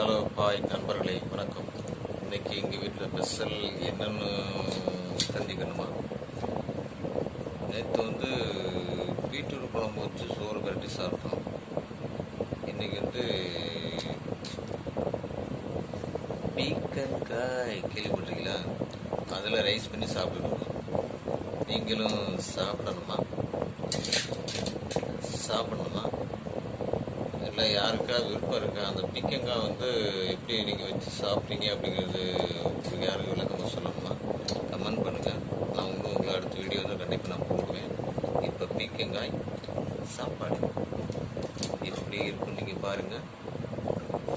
Hello hi நண்பர்களே, வணக்கம். இன்னைக்கு எங்கள் வீட்டில் ஸ்பெஷல் என்னென்னு தெரிஞ்சுக்கணுமா? நேற்று பீட்ரூட் குழம்பு வச்சு சோறு கரட்டி சாப்பிட்டோம். இன்றைக்கி பீக்கங்காய் கேள்விப்பட்டிருக்கீங்களா? அதில் ரைஸ் பண்ணி சாப்பிட்டுருக்கோம். நீங்களும் சாப்பிடணுமா? இல்லை யாருக்கா விருப்பம் இருக்கா? அந்த பீக்கங்காய் எப்படி நீங்கள் வச்சு சாப்பிட்டீங்க அப்படிங்கிறது உங்களுக்கு யாருக்கு விளக்கமாக சொல்லணுமா? கமெண்ட் பண்ணுங்கள். நான் உங்களை அடுத்த வீடியோ கண்டிப்பாக நான் போடுவேன். இப்போ பீக்கங்காய் சாப்பாடு எப்படி இருக்குன்னு நீங்கள் பாருங்கள்.